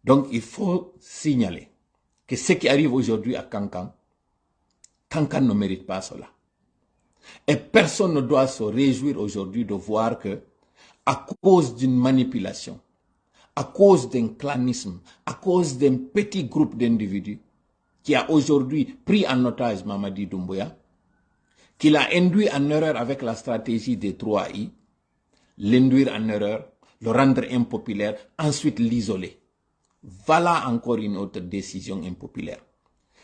Donc, il faut signaler que ce qui arrive aujourd'hui à Kankan, Kankan ne mérite pas cela. Et personne ne doit se réjouir aujourd'hui de voir que, à cause d'une manipulation, à cause d'un clanisme, à cause d'un petit groupe d'individus qui a aujourd'hui pris en otage Mamadi Doumbouya, qu'il a induit en erreur avec la stratégie des 3I, l'induire en erreur, le rendre impopulaire, ensuite l'isoler. Voilà encore une autre décision impopulaire.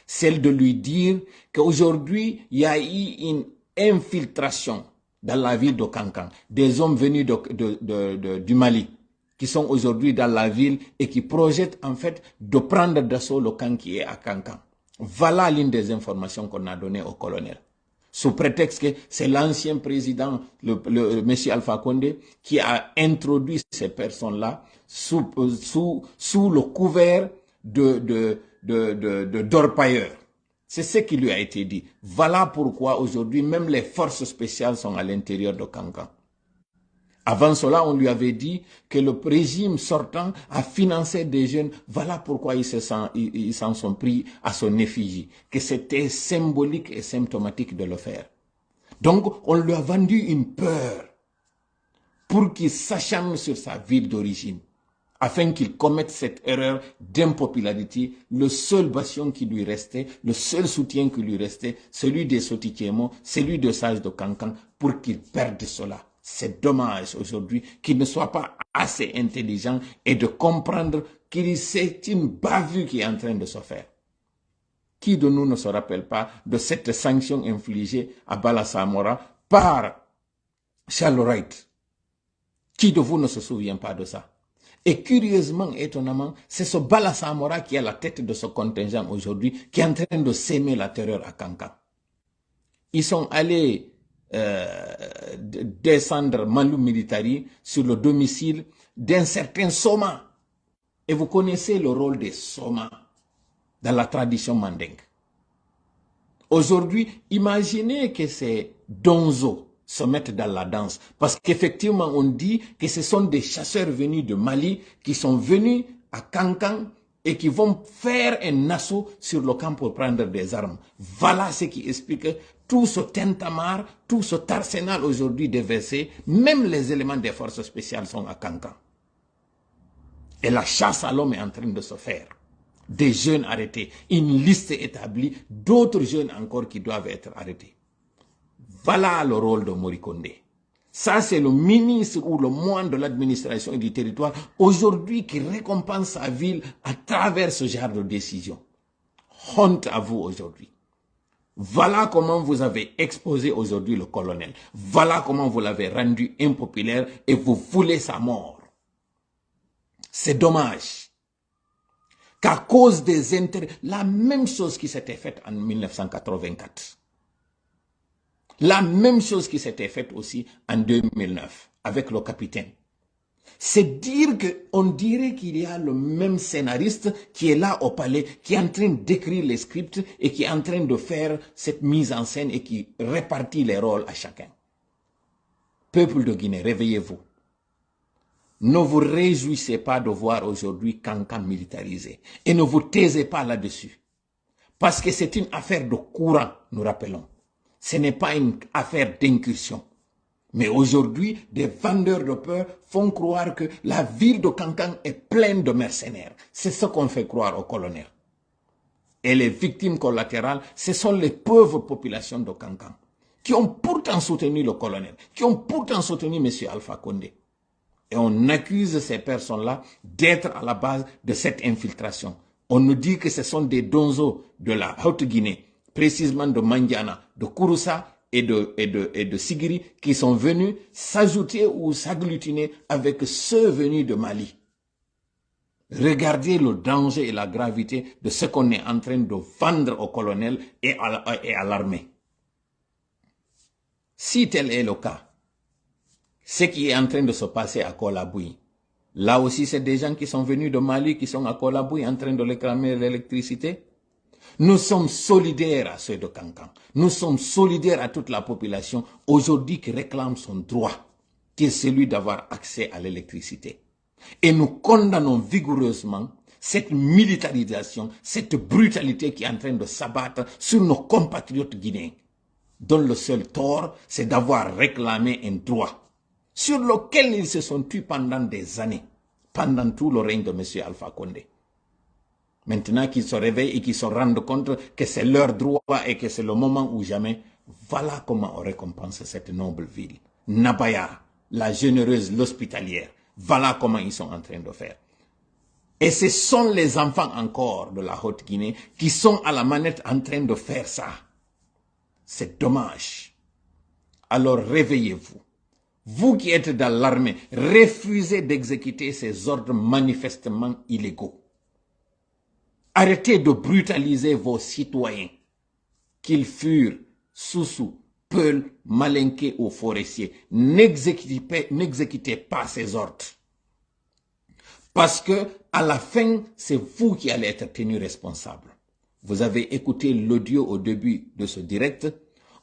Celle de lui dire qu'aujourd'hui, il y a eu une infiltration dans la ville de Kankan, des hommes venus du Mali, qui sont aujourd'hui dans la ville et qui projettent en fait de prendre d'assaut le camp qui est à Kankan. Voilà l'une des informations qu'on a données au colonel. Sous prétexte que c'est l'ancien président, monsieur Alpha Condé, qui a introduit ces personnes-là sous le couvert d'orpailleurs. C'est ce qui lui a été dit. Voilà pourquoi aujourd'hui, même les forces spéciales sont à l'intérieur de Kankan. Avant cela, on lui avait dit que le régime sortant a financé des jeunes. Voilà pourquoi ils s'en sont pris à son effigie. Que c'était symbolique et symptomatique de le faire. Donc, on lui a vendu une peur pour qu'il s'acharne sur sa ville d'origine, afin qu'il commette cette erreur d'impopularité. Le seul bastion qui lui restait, le seul soutien qui lui restait, celui des Sotikémo, celui de Sage de Kankan, pour qu'il perde cela. C'est dommage aujourd'hui qu'il ne soit pas assez intelligent et de comprendre que c'est une bavure qui est en train de se faire. Qui de nous ne se rappelle pas de cette sanction infligée à Bala Samora par Charles Wright? Qui de vous ne se souvient pas de ça? Et curieusement, étonnamment, c'est ce Bala Samora qui est à la tête de ce contingent aujourd'hui, qui est en train de s'aimer la terreur à Kankan. Ils sont allés descendre Malou Militari sur le domicile d'un certain Soma. Et vous connaissez le rôle des Soma dans la tradition mandingue. Aujourd'hui, imaginez que ces Donzo se mettent dans la danse. Parce qu'effectivement, on dit que ce sont des chasseurs venus de Mali qui sont venus à Kankan et qui vont faire un assaut sur le camp pour prendre des armes. Voilà ce qui explique tout ce tintamarre, tout cet arsenal aujourd'hui déversé. Même les éléments des forces spéciales sont à Kankan. Et la chasse à l'homme est en train de se faire. Des jeunes arrêtés, une liste établie, d'autres jeunes encore qui doivent être arrêtés. Voilà le rôle de Morikonde. Ça, c'est le ministre ou le moine de l'administration et du territoire aujourd'hui qui récompense sa ville à travers ce genre de décision. Honte à vous aujourd'hui. Voilà comment vous avez exposé aujourd'hui le colonel. Voilà comment vous l'avez rendu impopulaire et vous voulez sa mort. C'est dommage qu'à cause des intérêts, la même chose qui s'était faite en 1984. La même chose qui s'était faite aussi en 2009 avec le capitaine. C'est dire qu'on dirait qu'il y a le même scénariste qui est là au palais, qui est en train d'écrire les scripts et qui est en train de faire cette mise en scène et qui répartit les rôles à chacun. Peuple de Guinée, réveillez-vous. Ne vous réjouissez pas de voir aujourd'hui Kankan militarisé et ne vous taisez pas là-dessus. Parce que c'est une affaire de courant, nous rappelons. Ce n'est pas une affaire d'incursion. Mais aujourd'hui, des vendeurs de peur font croire que la ville de Kankan est pleine de mercenaires. C'est ce qu'on fait croire au colonel. Et les victimes collatérales, ce sont les pauvres populations de Kankan, qui ont pourtant soutenu le colonel, qui ont pourtant soutenu M. Alpha Condé. Et on accuse ces personnes-là d'être à la base de cette infiltration. On nous dit que ce sont des donzos de la Haute-Guinée, précisément de Mandiana, de Kouroussa et de Sigiri, qui sont venus s'ajouter ou s'agglutiner avec ceux venus de Mali. Regardez le danger et la gravité de ce qu'on est en train de vendre au colonel et à l'armée. Si tel est le cas, ce qui est en train de se passer à Kolaboui, là aussi c'est des gens qui sont venus de Mali, qui sont à Kolaboui en train de réclamer l'électricité. Nous sommes solidaires à ceux de Kankan. Nous sommes solidaires à toute la population aujourd'hui qui réclame son droit, qui est celui d'avoir accès à l'électricité. Et nous condamnons vigoureusement cette militarisation, cette brutalité qui est en train de s'abattre sur nos compatriotes guinéens, dont le seul tort, c'est d'avoir réclamé un droit sur lequel ils se sont tués pendant des années, pendant tout le règne de M. Alpha Condé. Maintenant qu'ils se réveillent et qu'ils se rendent compte que c'est leur droit et que c'est le moment ou jamais, voilà comment on récompense cette noble ville. Nabaya, la généreuse, l'hospitalière, voilà comment ils sont en train de faire. Et ce sont les enfants encore de la Haute-Guinée qui sont à la manette en train de faire ça. C'est dommage. Alors réveillez-vous. Vous qui êtes dans l'armée, refusez d'exécuter ces ordres manifestement illégaux. Arrêtez de brutaliser vos citoyens, qu'ils furent Soussou, Peul, Malinké ou Forestier. N'exécutez pas ces ordres. Parce que à la fin, c'est vous qui allez être tenu responsable. Vous avez écouté l'audio au début de ce direct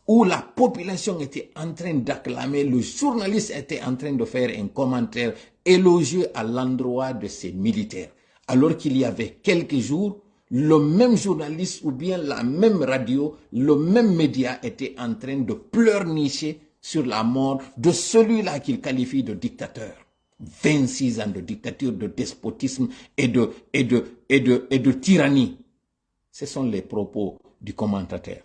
où la population était en train d'acclamer, le journaliste était en train de faire un commentaire élogieux à l'endroit de ces militaires. Alors qu'il y avait quelques jours, le même journaliste ou bien la même radio, le même média était en train de pleurnicher sur la mort de celui-là qu'il qualifie de dictateur. 26 ans de dictature, de despotisme et de tyrannie. Ce sont les propos du commentateur.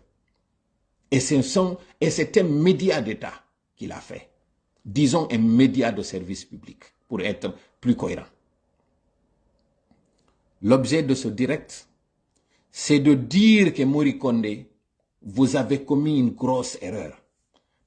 Et c'est un média d'État qu'il a fait. Disons un média de service public, pour être plus cohérent. L'objet de ce direct, c'est de dire que Mori Condé, vous avez commis une grosse erreur.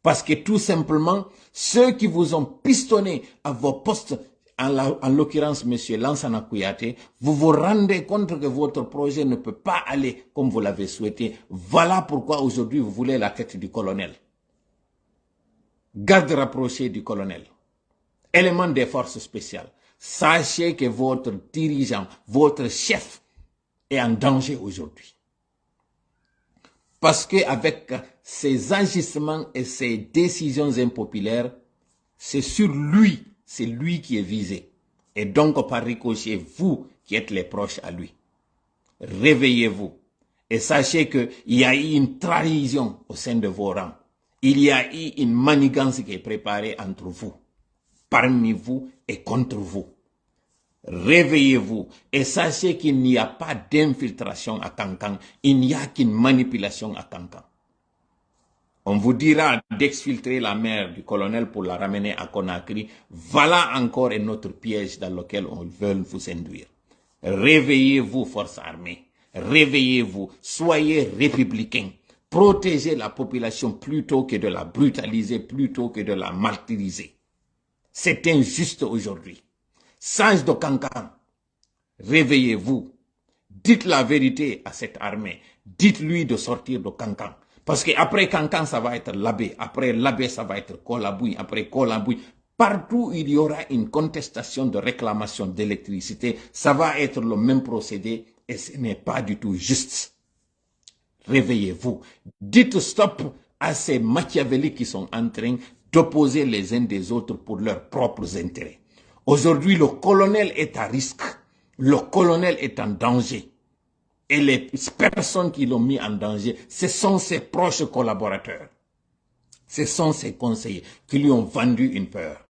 Parce que tout simplement, ceux qui vous ont pistonné à vos postes, en l'occurrence M. Lansana Kouyaté, vous vous rendez compte que votre projet ne peut pas aller comme vous l'avez souhaité. Voilà pourquoi aujourd'hui vous voulez la tête du colonel. Garde rapproché du colonel. Élément des forces spéciales. Sachez que votre dirigeant, votre chef est en danger aujourd'hui. Parce qu'avec ses agissements et ses décisions impopulaires, c'est sur lui, c'est lui qui est visé. Et donc par ricochet, vous qui êtes les proches à lui. Réveillez-vous et sachez qu'il y a eu une trahison au sein de vos rangs. Il y a eu une manigance qui est préparée entre vous, parmi vous et contre vous. Réveillez-vous et sachez qu'il n'y a pas d'infiltration à Kankan, il n'y a qu'une manipulation à Kankan. On vous dira d'exfiltrer la mère du colonel pour la ramener à Conakry. Voilà encore un autre piège dans lequel on veut vous induire. Réveillez-vous, forces armées. Réveillez-vous. Soyez républicains. Protégez la population plutôt que de la brutaliser, plutôt que de la martyriser. C'est injuste aujourd'hui. Sages de Kankan, réveillez-vous. Dites la vérité à cette armée. Dites-lui de sortir de Kankan. Parce qu'après Kankan, ça va être Labé. Après Labé, ça va être Kolabouy. Après Kolabouy, partout il y aura une contestation de réclamation d'électricité. Ça va être le même procédé et ce n'est pas du tout juste. Réveillez-vous. Dites stop à ces machiavéliques qui sont en train d'opposer les uns des autres pour leurs propres intérêts. Aujourd'hui, le colonel est à risque. Le colonel est en danger. Et les personnes qui l'ont mis en danger, ce sont ses proches collaborateurs. Ce sont ses conseillers qui lui ont vendu une peur.